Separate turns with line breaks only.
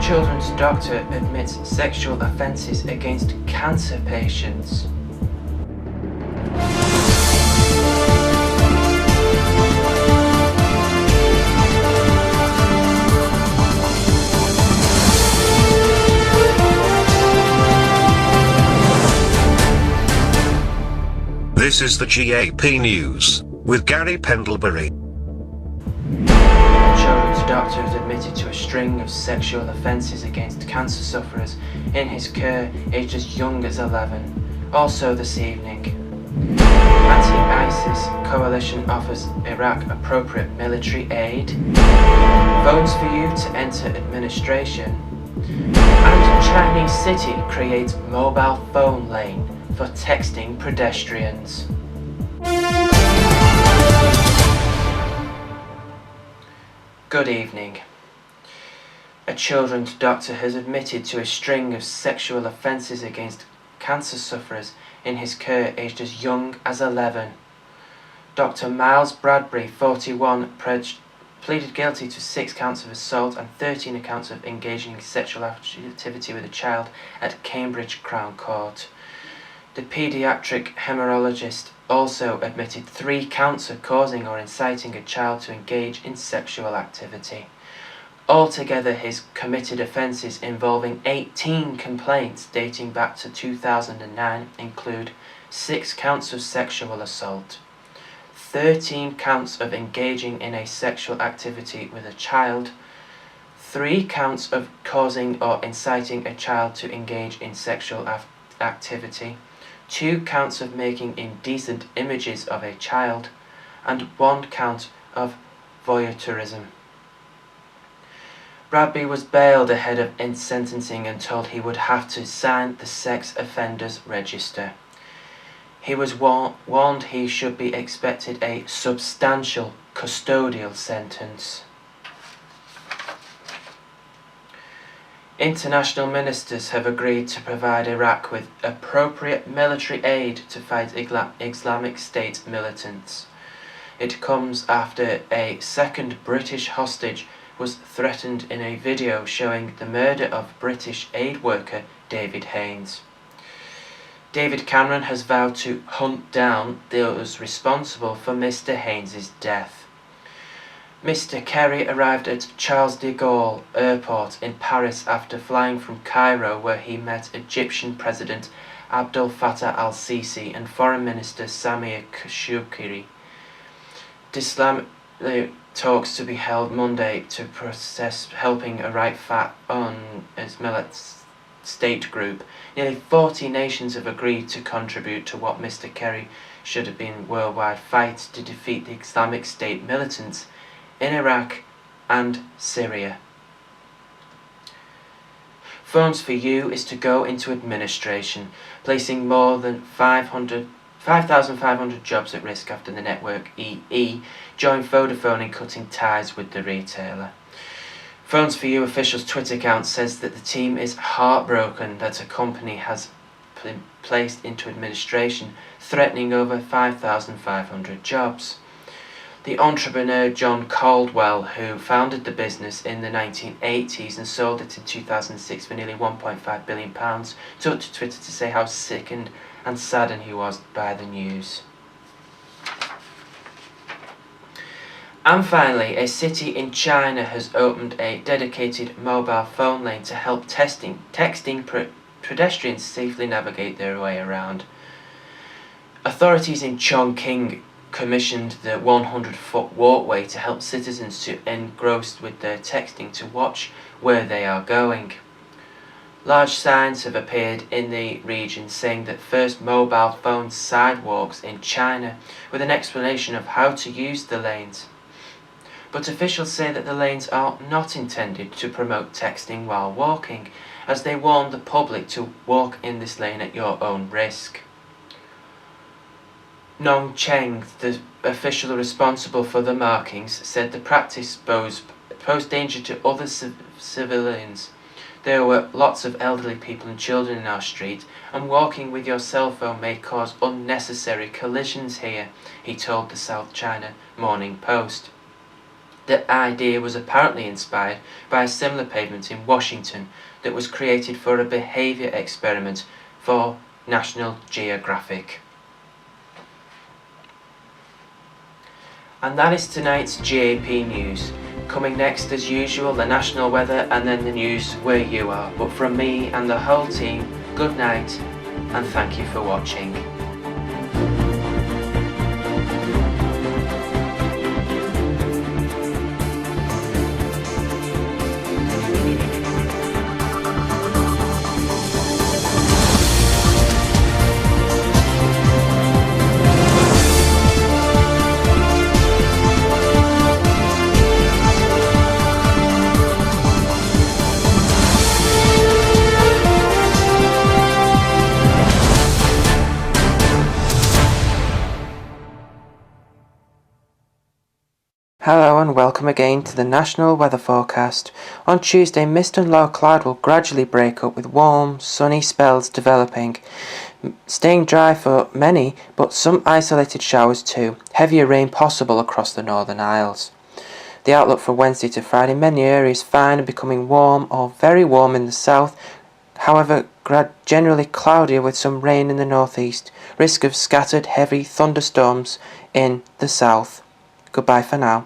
Children's doctor admits sexual offences against cancer patients.
This is the GAP News, with Gary Pendlebury.
A children's doctor has admitted to a string of sexual offences against cancer sufferers in his care aged as young as 11. Also this evening, Anti-ISIS coalition offers Iraq appropriate military aid, phones for you to enter administration, and Chinese city creates mobile phone lane for texting pedestrians. Good evening. A children's doctor has admitted to a string of sexual offences against cancer sufferers in his care aged as young as 11. Dr. Miles Bradbury, 41, pleaded guilty to 6 counts of assault and 13 counts of engaging in sexual activity with a child at Cambridge Crown Court. The paediatric hemorrhologist also admitted 3 counts of causing or inciting a child to engage in sexual activity. Altogether, his committed offences involving 18 complaints dating back to 2009 include 6 counts of sexual assault, 13 counts of engaging in a sexual activity with a child, 3 counts of causing or inciting a child to engage in sexual activity, 2 counts of making indecent images of a child, and 1 count of voyeurism. Bradbury was bailed ahead of sentencing and told he would have to sign the sex offenders register. He was warned he should be expected a substantial custodial sentence. International ministers have agreed to provide Iraq with appropriate military aid to fight Islamic State militants. It comes after a second British hostage was threatened in a video showing the murder of British aid worker David Haines. David Cameron has vowed to hunt down those responsible for Mr. Haynes' death. Mr. Kerry arrived at Charles de Gaulle Airport in Paris after flying from Cairo, where he met Egyptian President Abdel Fattah al-Sisi and Foreign Minister Samir Khoushukri. The talks to be held Monday to process helping Iraq on its state group. Nearly 40 nations have agreed to contribute to what Mr. Kerry should have been worldwide fight to defeat the Islamic State militants in Iraq and Syria. Phones for You is to go into administration, placing more than 5,500 jobs at risk after the network EE joined Vodafone in cutting ties with the retailer. Phones for You official's Twitter account says that the team is heartbroken that a company has been placed into administration, threatening over 5,500 jobs. The entrepreneur John Caldwell, who founded the business in the 1980s and sold it in 2006 for nearly £1.5 billion, took to Twitter to say how sickened and saddened he was by the news. And finally, a city in China has opened a dedicated mobile phone lane to help texting pedestrians safely navigate their way around. Authorities in Chongqing commissioned the 100-foot walkway to help citizens to engrossed with their texting to watch where they are going. Large signs have appeared in the region saying that first mobile phone sidewalks in China, with an explanation of how to use the lanes. But officials say that the lanes are not intended to promote texting while walking, as they warn the public to walk in this lane at your own risk. Nong Cheng, the official responsible for the markings, said the practice posed danger to other civilians. There were lots of elderly people and children in our street, and walking with your cell phone may cause unnecessary collisions here, he told the South China Morning Post. The idea was apparently inspired by a similar pavement in Washington that was created for a behaviour experiment for National Geographic. And that is tonight's GAP News. Coming next, as usual, the national weather and then the news where you are. But from me and the whole team, good night and thank you for watching. Hello and welcome again to the National Weather Forecast. On Tuesday, mist and low cloud will gradually break up with warm, sunny spells developing, staying dry for many, but some isolated showers too. Heavier rain possible across the Northern Isles. The outlook for Wednesday to Friday, many areas fine and becoming warm or very warm in the south, however generally cloudier with some rain in the northeast. Risk of scattered heavy thunderstorms in the south. Goodbye for now.